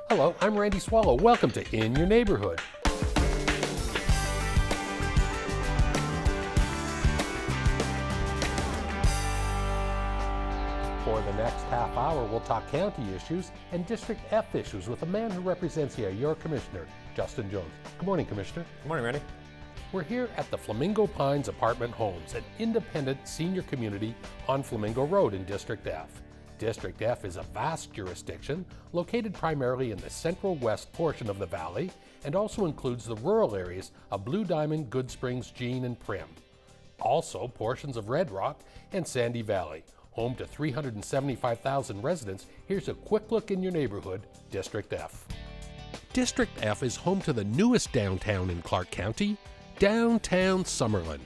Hello, I'm Randy Swallow. Welcome to In Your Neighborhood. For the next half hour, we'll talk county issues and District F issues with a man who represents here, your commissioner, Justin Jones. Good morning, Commissioner. Good morning, Randy. We're here at the Flamingo Pines Apartment Homes, an independent senior community on Flamingo Road in District F. District F is a vast jurisdiction located primarily in the central west portion of the valley and also includes the rural areas of Blue Diamond, Good Springs, Jean, and Prim. Also portions of Red Rock and Sandy Valley. Home to 375,000 residents, here's a quick look in your neighborhood, District F. District F is home to the newest downtown in Clark County, Downtown Summerlin.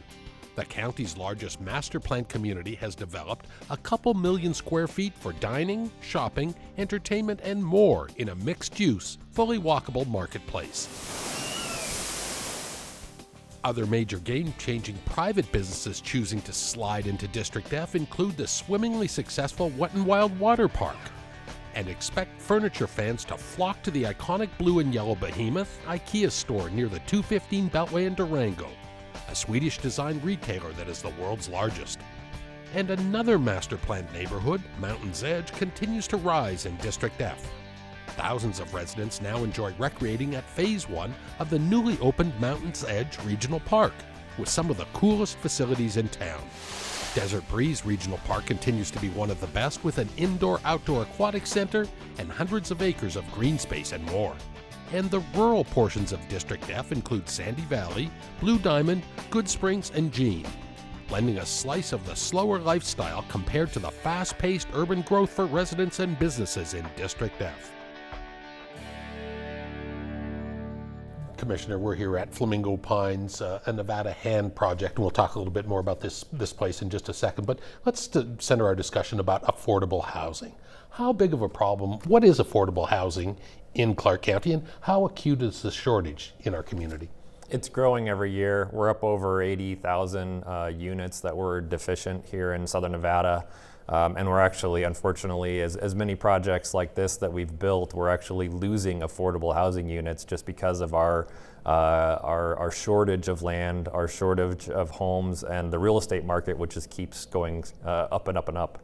The county's largest master plan community has developed a couple million square feet for dining, shopping, entertainment, and more in a mixed-use, fully walkable marketplace. Other major game-changing private businesses choosing to slide into District F include the swimmingly successful Wet n Wild Water Park. And expect furniture fans to flock to the iconic blue and yellow behemoth IKEA store near the 215 Beltway in Durango, a Swedish-designed retailer that is the world's largest. And another master-planned neighborhood, Mountain's Edge, continues to rise in District F. Thousands of residents now enjoy recreating at Phase 1 of the newly opened Mountain's Edge Regional Park, with some of the coolest facilities in town. Desert Breeze Regional Park continues to be one of the best, with an indoor-outdoor aquatic center and hundreds of acres of green space and more. And the rural portions of District F include Sandy Valley, Blue Diamond, Good Springs, and Jean, lending a slice of the slower lifestyle compared to the fast-paced urban growth for residents and businesses in District F. Commissioner, we're here at Flamingo Pines, a Nevada hand project, and we'll talk a little bit more about this place in just a second, but let's center our discussion about affordable housing. How big of a problem, what is affordable housing in Clark County, and how acute is the shortage in our community? It's growing every year. We're up over 80,000 units that were deficient here in Southern Nevada. And we're actually, unfortunately, as many projects like this that we've built, we're actually losing affordable housing units just because of our shortage of land, our shortage of homes, and the real estate market, which just keeps going up and up and up.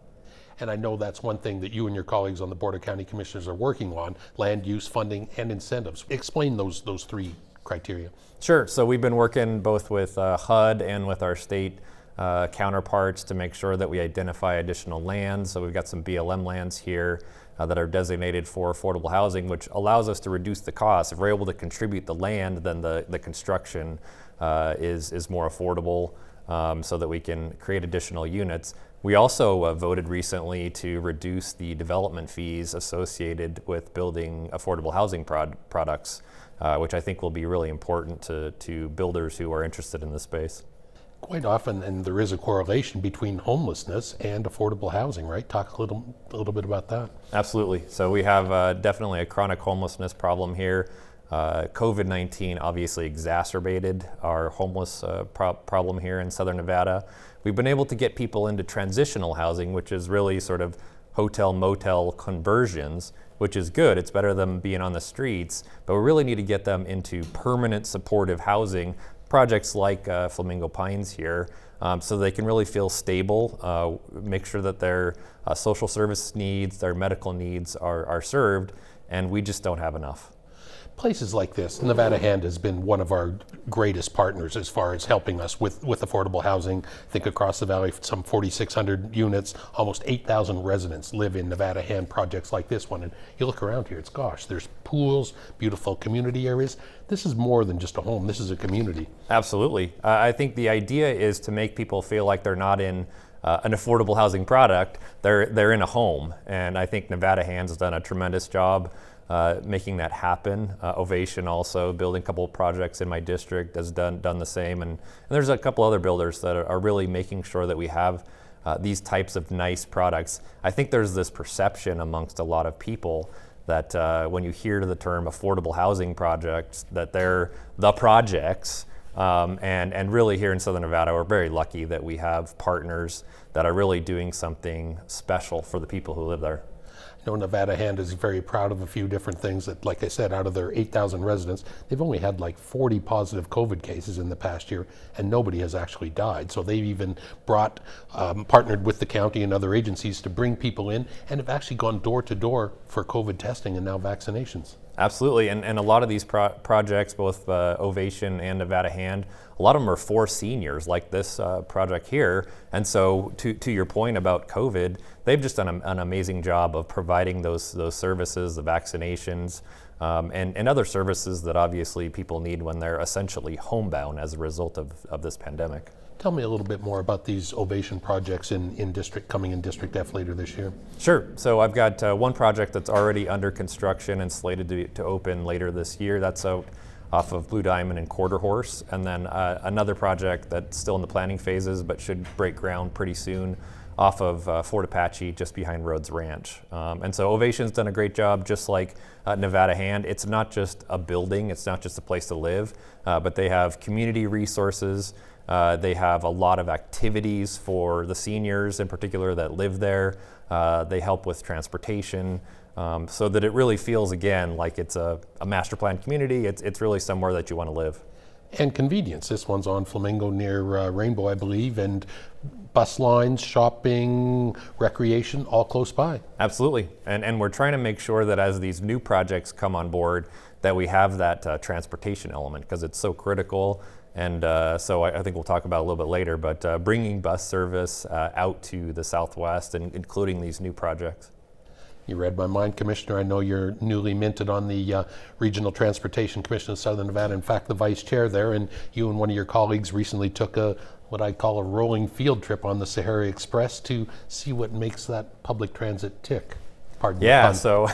And I know that's one thing that you and your colleagues on the Board of County Commissioners are working on, land use, funding, and incentives. Explain those three criteria. Sure. So we've been working both with HUD and with our state counterparts to make sure that we identify additional lands. So we've got some BLM lands here that are designated for affordable housing, which allows us to reduce the cost. If we're able to contribute the land, then the construction is more affordable, so that we can create additional units. We also voted recently to reduce the development fees associated with building affordable housing products, which I think will be really important to builders who are interested in this space. Quite often, and there is a correlation between homelessness and affordable housing, right? Talk a little bit about that. Absolutely. So we have definitely a chronic homelessness problem here. COVID-19 obviously exacerbated our homeless problem here in Southern Nevada. We've been able to get people into transitional housing, which is really sort of hotel-motel conversions, which is good. It's better than being on the streets, but we really need to get them into permanent supportive housing, projects like Flamingo Pines here, so they can really feel stable, make sure that their social service needs, their medical needs are served, and we just don't have enough. Places like this, Nevada Hand has been one of our greatest partners as far as helping us with affordable housing. I think across the valley, some 4,600 units, almost 8,000 residents live in Nevada Hand projects like this one. And you look around here, there's pools, beautiful community areas. This is more than just a home, this is a community. Absolutely. I think the idea is to make people feel like they're not in an affordable housing product, they're in a home. And I think Nevada Hand's has done a tremendous job making that happen. Ovation also, building a couple of projects in my district, has done the same. And there's a couple other builders that are really making sure that we have these types of nice products. I think there's this perception amongst a lot of people that when you hear the term affordable housing projects, that they're the projects. And really here in Southern Nevada, we're very lucky that we have partners that are really doing something special for the people who live there. I know Nevada Hand is very proud of a few different things that, like I said, out of their 8,000 residents, they've only had like 40 positive COVID cases in the past year, and nobody has actually died. So they've even partnered with the county and other agencies to bring people in, and have actually gone door to door for COVID testing and now vaccinations. Absolutely, and a lot of these projects, both Ovation and Nevada Hand, a lot of them are for seniors, like this project here. And so, to your point about COVID, they've just done an amazing job of providing those services, the vaccinations, and other services that obviously people need when they're essentially homebound as a result of this pandemic. Tell me a little bit more about these Ovation projects coming in District F later this year. Sure. So I've got one project that's already under construction and slated to open later this year. That's out off of Blue Diamond and Quarter Horse. And then another project that's still in the planning phases but should break ground pretty soon off of Fort Apache, just behind Rhodes Ranch. And so Ovation's done a great job, just like Nevada Hand. It's not just a building, it's not just a place to live, but they have community resources. They have a lot of activities for the seniors in particular that live there. They help with transportation, so that it really feels, again, like it's a master plan community. It's really somewhere that you want to live. And convenience. This one's on Flamingo near Rainbow, I believe, and bus lines, shopping, recreation, all close by. Absolutely. And we're trying to make sure that as these new projects come on board, that we have that transportation element, because it's so critical. And so I think we'll talk about it a little bit later, but bringing bus service out to the Southwest and including these new projects. You read my mind, Commissioner. I know you're newly minted on the Regional Transportation Commission of Southern Nevada. In fact, the vice chair there, and you and one of your colleagues recently took what I call a rolling field trip on the Sahara Express to see what makes that public transit tick. Pardon the pun. So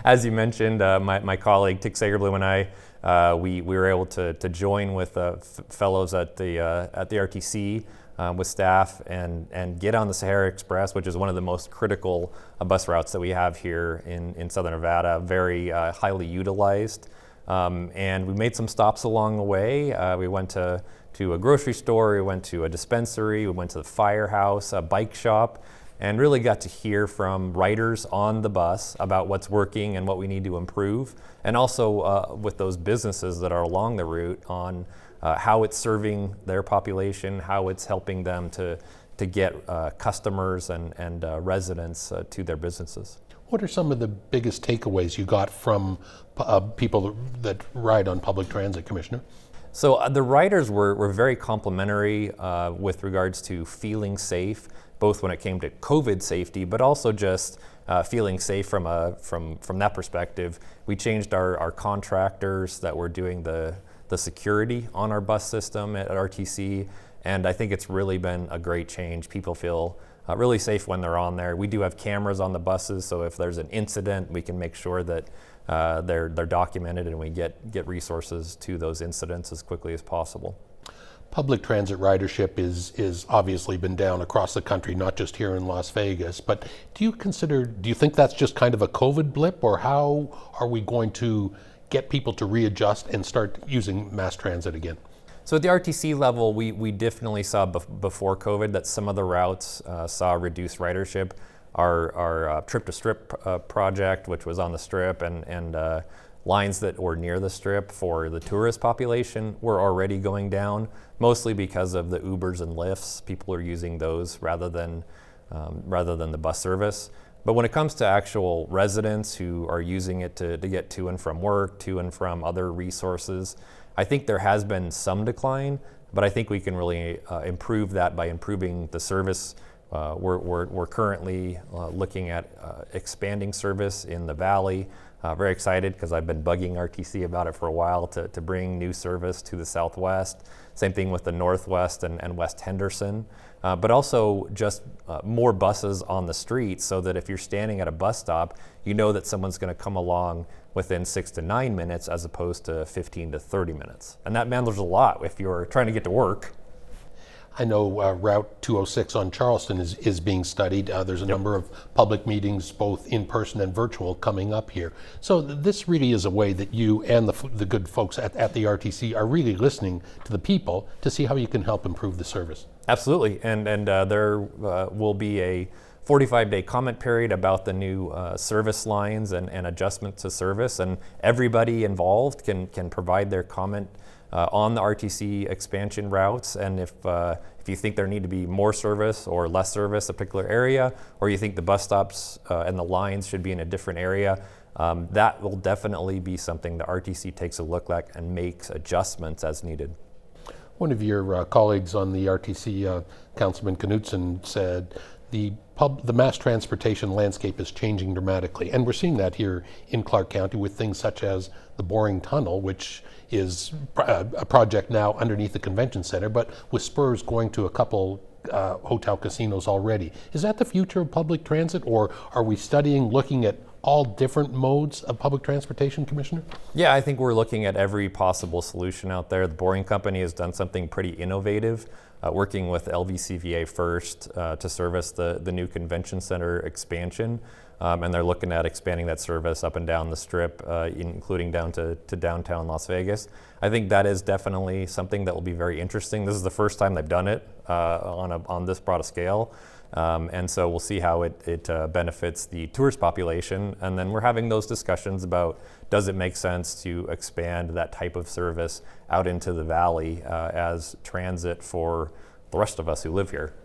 as you mentioned, my colleague Tick Sagerblum and I, we were able to join with fellows at the RTC with staff and get on the Sahara Express, which is one of the most critical bus routes that we have here in Southern Nevada, very highly utilized. And we made some stops along the way. We went to a grocery store, we went to a dispensary, we went to the firehouse, a bike shop, and really got to hear from riders on the bus about what's working and what we need to improve, and also with those businesses that are along the route on how it's serving their population, how it's helping them to get customers and residents to their businesses. What are some of the biggest takeaways you got from people that ride on public transit, Commissioner? So the riders were very complimentary with regards to feeling safe, both when it came to COVID safety, but also just feeling safe from that perspective. We changed our contractors that were doing the security on our bus system at RTC, and I think it's really been a great change. People feel really safe when they're on there. We do have cameras on the buses, so if there's an incident, we can make sure that they're documented and we get resources to those incidents as quickly as possible. Public transit ridership is obviously been down across the country, not just here in Las Vegas, but do you think that's just kind of a COVID blip, or how are we going to get people to readjust and start using mass transit again? So at the RTC level, we definitely saw before COVID that some of the routes saw reduced ridership. Our Trip to Strip project, which was on the Strip, and lines that were near the Strip for the tourist population were already going down, mostly because of the Ubers and Lyfts. People are using those rather than the bus service. But when it comes to actual residents who are using it to get to and from work, to and from other resources, I think there has been some decline, but I think we can really improve that by improving the service. We're currently looking at expanding service in the Valley. Very excited because I've been bugging RTC about it for a while to bring new service to the Southwest. Same thing with the Northwest and West Henderson. But also just more buses on the street, so that if you're standing at a bus stop, you know that someone's going to come along within 6 to 9 minutes as opposed to 15 to 30 minutes. And that matters a lot if you're trying to get to work. I know Route 206 on Charleston is being studied. There's a number of public meetings, both in person and virtual, coming up here. So this really is a way that you and the good folks at the RTC are really listening to the people to see how you can help improve the service. Absolutely, and there will be a 45-day comment period about the new service lines and adjustments to service, and everybody involved can provide their comment on the RTC expansion routes. And if you think there need to be more service or less service a particular area, or you think the bus stops and the lines should be in a different area, that will definitely be something the RTC takes a look at and makes adjustments as needed. One of your colleagues on the RTC, Councilman Knutson, said the mass transportation landscape is changing dramatically, and we're seeing that here in Clark County with things such as the Boring Tunnel, which is a project now underneath the convention center, but with spurs going to a couple hotel casinos already. Is that the future of public transit, or are we looking at all different modes of public transportation, Commissioner? Yeah, I think we're looking at every possible solution out there. The Boring Company has done something pretty innovative, working with LVCVA first to service the new convention center expansion. And they're looking at expanding that service up and down the strip, including down to downtown Las Vegas. I think that is definitely something that will be very interesting. This is the first time they've done it on this broad a scale. And so we'll see how it benefits the tourist population. And then we're having those discussions about, does it make sense to expand that type of service out into the valley as transit for the rest of us who live here.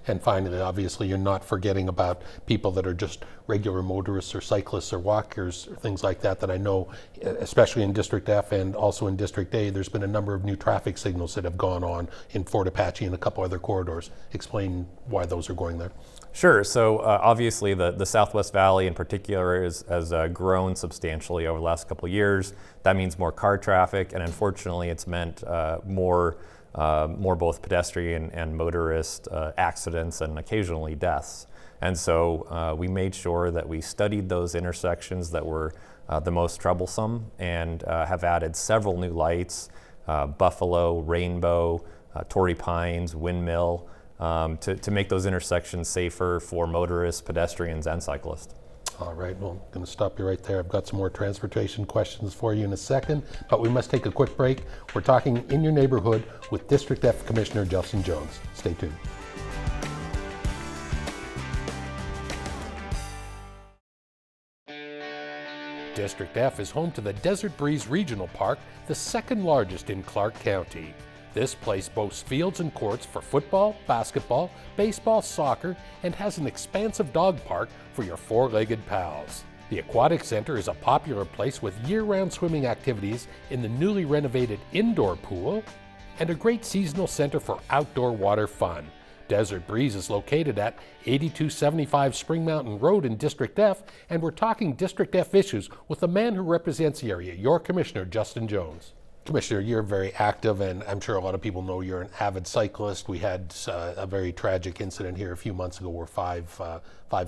And finally, obviously, you're not forgetting about people that are just regular motorists or cyclists or walkers, or things like that, that I know, especially in District F and also in District A, there's been a number of new traffic signals that have gone on in Fort Apache and a couple other corridors. Explain why those are going there. Sure. So obviously the Southwest Valley in particular has grown substantially over the last couple of years. That means more car traffic, and unfortunately it's meant more both pedestrian and motorist accidents and occasionally deaths. And so we made sure that we studied those intersections that were the most troublesome, and have added several new lights, Buffalo, Rainbow, Torrey Pines, Windmill, to make those intersections safer for motorists, pedestrians, and cyclists. All right, well, I'm going to stop you right there. I've got some more transportation questions for you in a second, but we must take a quick break. We're talking In Your Neighborhood with District F Commissioner Justin Jones. Stay tuned. District F is home to the Desert Breeze Regional Park, the second largest in Clark County. This place boasts fields and courts for football, basketball, baseball, soccer, and has an expansive dog park for your four-legged pals. The Aquatic Center is a popular place with year-round swimming activities in the newly renovated indoor pool, and a great seasonal center for outdoor water fun. Desert Breeze is located at 8275 Spring Mountain Road in District F, and we're talking District F issues with the man who represents the area, your Commissioner, Justin Jones. Commissioner, you're very active, and I'm sure a lot of people know you're an avid cyclist. We had a very tragic incident here a few months ago where five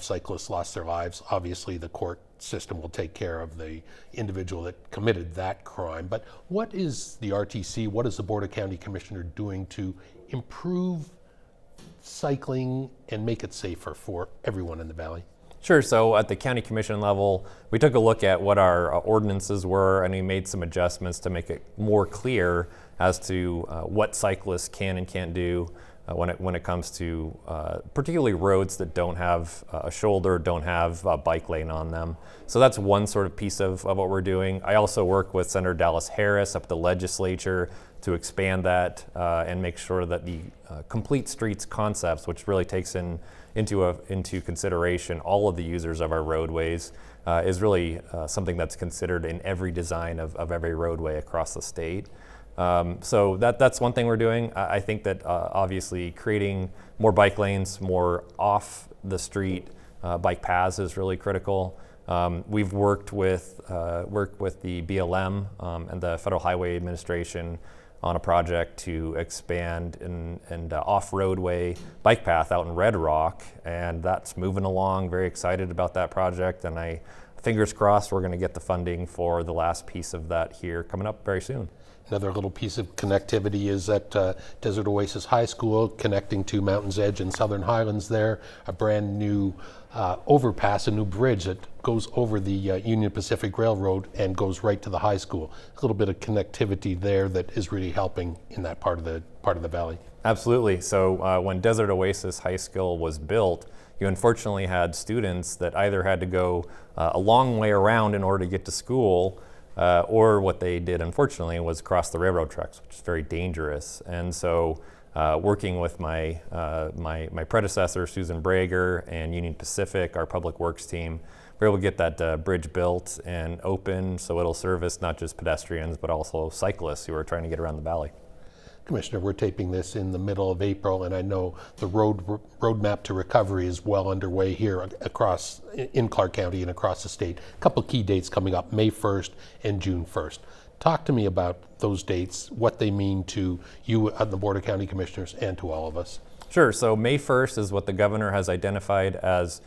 cyclists lost their lives. Obviously, the court system will take care of the individual that committed that crime. But what is the RTC, what is the Board of County Commissioner doing to improve cycling and make it safer for everyone in the valley? Sure. So at the county commission level, we took a look at what our ordinances were, and we made some adjustments to make it more clear as to what cyclists can and can't do when it comes to particularly roads that don't have a shoulder, don't have a bike lane on them. So that's one sort of piece of what we're doing. I also work with Senator Dallas Harris up at the legislature to expand that and make sure that the complete streets concepts, which really takes into consideration all of the users of our roadways, is really something that's considered in every design of every roadway across the state. So that's one thing we're doing. I think that obviously creating more bike lanes, more off the street bike paths is really critical. We've worked with the BLM and the Federal Highway Administration on a project to expand an off-roadway bike path out in Red Rock, and that's moving along. Very excited about that project, and fingers crossed we're going to get the funding for the last piece of that here coming up very soon. Another little piece of connectivity is at Desert Oasis High School, connecting to Mountain's Edge and Southern Highlands there, a brand new overpass, a new bridge that goes over the Union Pacific Railroad and goes right to the high school. A little bit of connectivity there that is really helping in that part of the valley. Absolutely. So when Desert Oasis High School was built, you unfortunately had students that either had to go a long way around in order to get to school, or what they did, unfortunately, was cross the railroad tracks, which is very dangerous. And so working with my predecessor, Susan Brager, and Union Pacific, our public works team, we're able to get that bridge built and open so it'll service not just pedestrians, but also cyclists who are trying to get around the valley. Commissioner, we're taping this in the middle of April, and I know the roadmap to recovery is well underway here in Clark County and across the state. A couple key dates coming up, May 1st and June 1st. Talk to me about those dates, what they mean to you on the Board of County Commissioners and to all of us. Sure. So May 1st is what the governor has identified as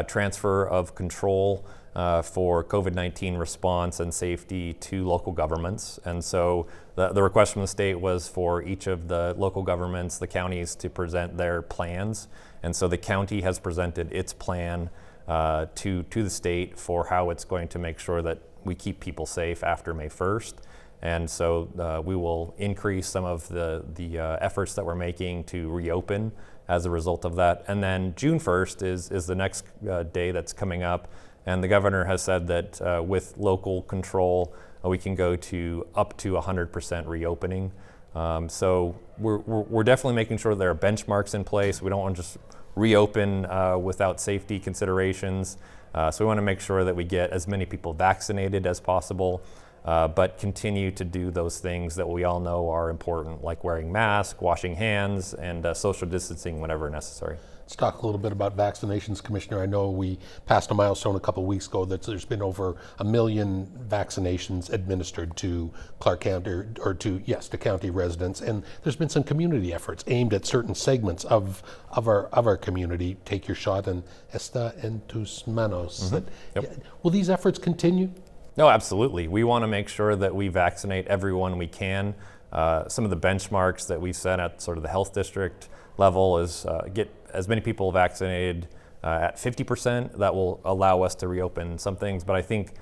transfer of control for COVID-19 response and safety to local governments. And so the request from the state was for each of the local governments, the counties, to present their plans. And so the county has presented its plan to the state for how it's going to make sure that we keep people safe after May 1st. And so we will increase some of the efforts that we're making to reopen as a result of that. And then June 1st is the next day that's coming up. And the governor has said that with local control, we can go to up to 100% reopening. So we're definitely making sure there are benchmarks in place. We don't want to just reopen without safety considerations. So we want to make sure that we get as many people vaccinated as possible, but continue to do those things that we all know are important, like wearing masks, washing hands, and social distancing whenever necessary. Let's talk a little bit about vaccinations, Commissioner. I know we passed a milestone a couple of weeks ago that there's been over 1 million vaccinations administered to Clark County, or to county residents, and there's been some community efforts aimed at certain segments of our community. Take your shot and esta en tus manos. Mm-hmm. Yep. Will these efforts continue? No, absolutely. We want to make sure that we vaccinate everyone we can. Some of the benchmarks that we've set at sort of the health district level is get as many people vaccinated at 50%. That will allow us to reopen some things. But I think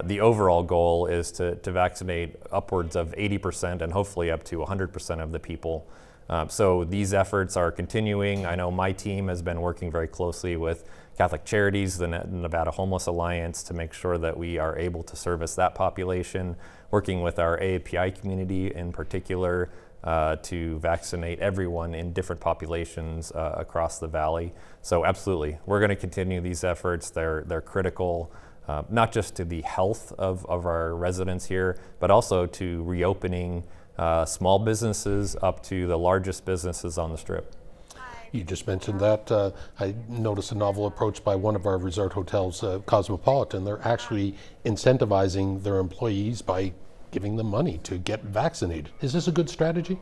the overall goal is to vaccinate upwards of 80% and hopefully up to 100% of the people. So these efforts are continuing. I know my team has been working very closely with Catholic Charities, the Nevada Homeless Alliance, to make sure that we are able to service that population, working with our AAPI community in particular to vaccinate everyone in different populations across the valley. So absolutely, we're going to continue these efforts. They're critical, not just to the health of our residents here, but also to reopening small businesses up to the largest businesses on the Strip. You just mentioned that. I noticed a novel approach by one of our resort hotels, Cosmopolitan. They're actually incentivizing their employees by giving them money to get vaccinated. Is this a good strategy?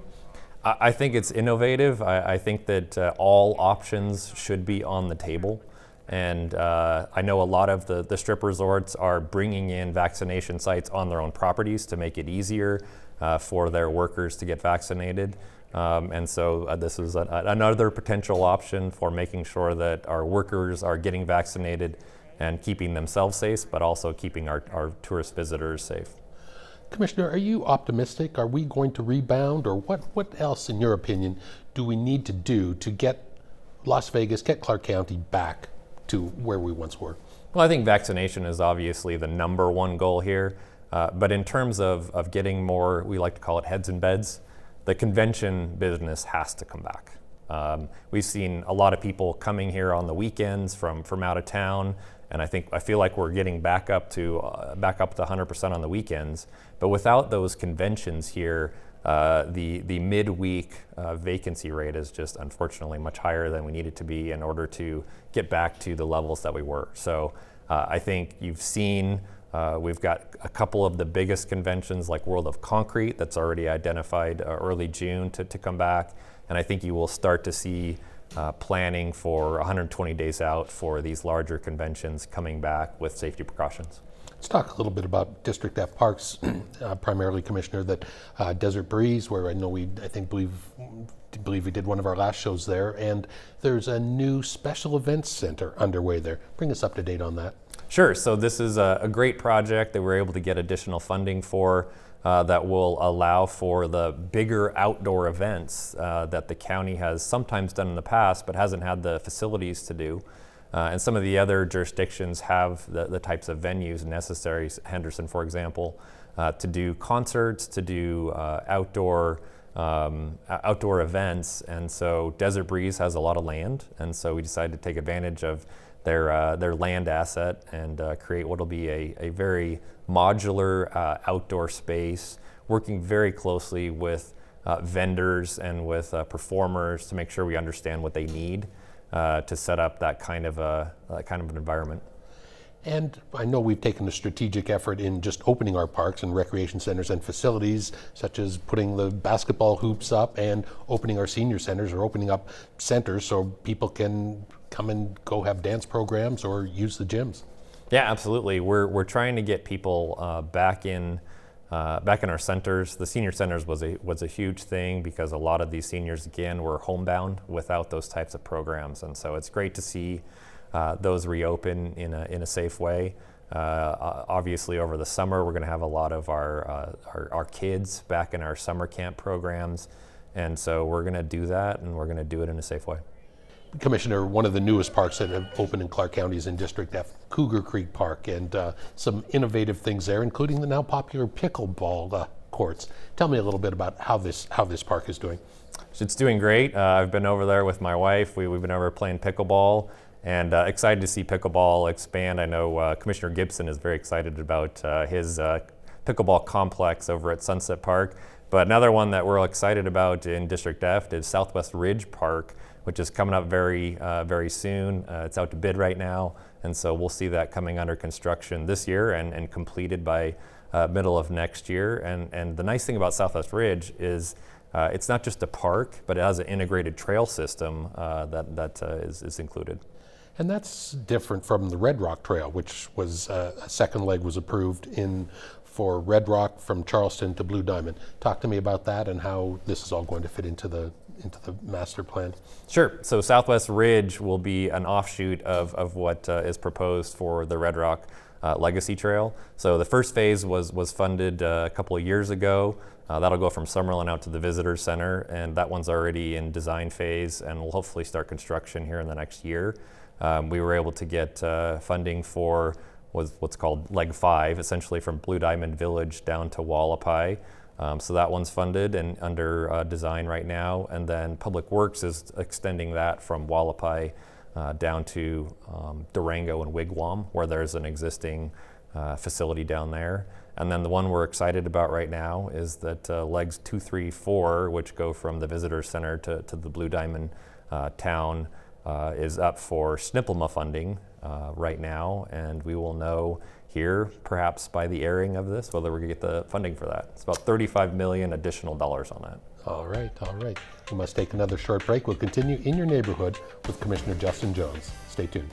I think it's innovative. I think that all options should be on the table. And I know a lot of the Strip resorts are bringing in vaccination sites on their own properties to make it easier for their workers to get vaccinated. And so this is another potential option for making sure that our workers are getting vaccinated and keeping themselves safe, but also keeping our tourist visitors safe. Commissioner, are you optimistic? Are we going to rebound? Or what else, in your opinion, do we need to do to get Las Vegas, get Clark County back to where we once were? Well, I think vaccination is obviously the number one goal here. But in terms of getting more, we like to call it heads in beds, the convention business has to come back. We've seen a lot of people coming here on the weekends from out of town, and I feel like we're getting back up to 100% on the weekends. But without those conventions here, the midweek vacancy rate is just unfortunately much higher than we need it to be in order to get back to the levels that we were. So I think you've seen we've got a couple of the biggest conventions like World of Concrete that's already identified early June to come back. And I think you will start to see planning for 120 days out for these larger conventions coming back with safety precautions. Let's talk a little bit about District F parks, primarily, Commissioner, that Desert Breeze, where I know believe we did one of our last shows there, and there's a new special events center underway there. Bring us up to date on that. Sure. So this is a great project that we're able to get additional funding for that will allow for the bigger outdoor events that the county has sometimes done in the past but hasn't had the facilities to do. And some of the other jurisdictions have the types of venues necessary, Henderson, for example, to do concerts, to do outdoor events. And so Desert Breeze has a lot of land, and so we decided to take advantage of their land asset and create what will be a very modular outdoor space, working very closely with vendors and with performers to make sure we understand what they need to set up that kind of an environment. And I know we've taken a strategic effort in just opening our parks and recreation centers and facilities, such as putting the basketball hoops up and opening our senior centers, or opening up centers so people can come and go have dance programs or use the gyms. Yeah, absolutely. We're trying to get people back in our centers. The senior centers was a huge thing because a lot of these seniors, again, were homebound without those types of programs, and so it's great to see those reopen in a safe way. Obviously, over the summer, we're going to have a lot of our kids back in our summer camp programs, and so we're going to do that, and we're going to do it in a safe way. Commissioner, one of the newest parks that have opened in Clark County is in District F, Cougar Creek Park, and some innovative things there, including the now popular pickleball courts. Tell me a little bit about how this park is doing. It's doing great. I've been over there with my wife. We've been over playing pickleball, and excited to see pickleball expand. I know Commissioner Gibson is very excited about his pickleball complex over at Sunset Park. But another one that we're excited about in District F is Southwest Ridge Park, which is coming up very soon. It's out to bid right now, and so we'll see that coming under construction this year and completed by middle of next year. And the nice thing about Southwest Ridge is it's not just a park, but it has an integrated trail system that is included. And that's different from the Red Rock Trail, which was a second leg was approved for Red Rock from Charleston to Blue Diamond. Talk to me about that and how this is all going to fit into the master plan. Sure. So Southwest Ridge will be an offshoot of what is proposed for the Red Rock Legacy Trail. So the first phase was funded a couple of years ago. That'll go from Summerlin out to the Visitor Center, and that one's already in design phase and will hopefully start construction here in the next year. We were able to get funding for what's called Leg 5, essentially from Blue Diamond Village down to Wallapai. So that one's funded and under design right now. And then Public Works is extending that from Wallapai down to Durango and Wigwam, where there's an existing facility down there. And then the one we're excited about right now is that legs 2, 3, 4, which go from the Visitor Center to the Blue Diamond town, is up for SNPLMA funding right now, and we will know here, perhaps by the airing of this, whether we get the funding for that. It's about $35 million additional dollars on that. All right. We must take another short break. We'll continue in your neighborhood with Commissioner Justin Jones. Stay tuned.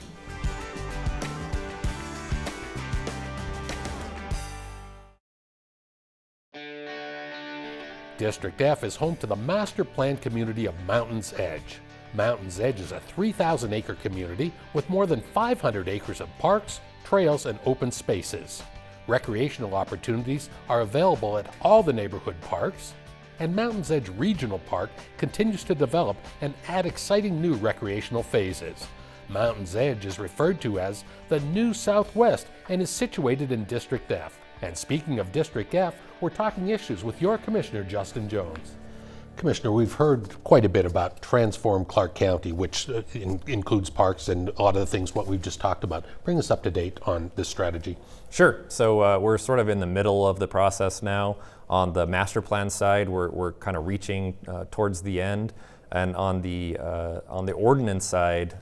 District F is home to the master planned community of Mountains Edge. Mountains Edge is a 3,000-acre community with more than 500 acres of parks, trails, and open spaces. Recreational opportunities are available at all the neighborhood parks, and Mountains Edge Regional Park continues to develop and add exciting new recreational phases. Mountains Edge is referred to as the New Southwest and is situated in District F. And speaking of District F, we're talking issues with your Commissioner, Justin Jones. Commissioner, we've heard quite a bit about Transform Clark County, which includes parks and a lot of the things what we've just talked about. Bring us up to date on this strategy. Sure. So we're sort of in the middle of the process now. On the master plan side, we're kind of reaching towards the end. And on the ordinance side,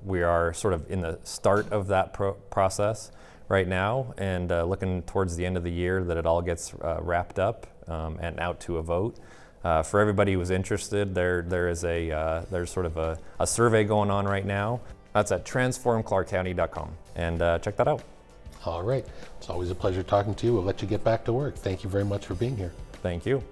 we are sort of in the start of that process right now, and looking towards the end of the year that it all gets wrapped up and out to a vote. For everybody who's interested, there's sort of a survey going on right now. That's at transformclarkcounty.com, and check that out. All right. It's always a pleasure talking to you. We'll let you get back to work. Thank you very much for being here. Thank you.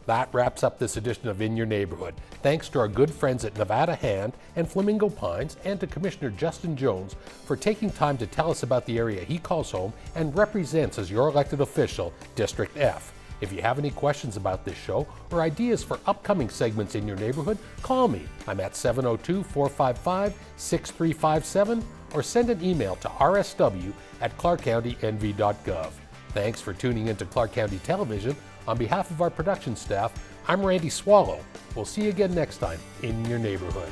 That wraps up this edition of In Your Neighborhood. Thanks to our good friends at Nevada Hand and Flamingo Pines, and to Commissioner Justin Jones for taking time to tell us about the area he calls home and represents as your elected official, District F. If you have any questions about this show or ideas for upcoming segments in your neighborhood, call me. I'm at 702-455-6357 or send an email to rsw@clarkcountynv.gov. Thanks for tuning into Clark County Television. On behalf of our production staff, I'm Randy Swallow. We'll see you again next time in your neighborhood.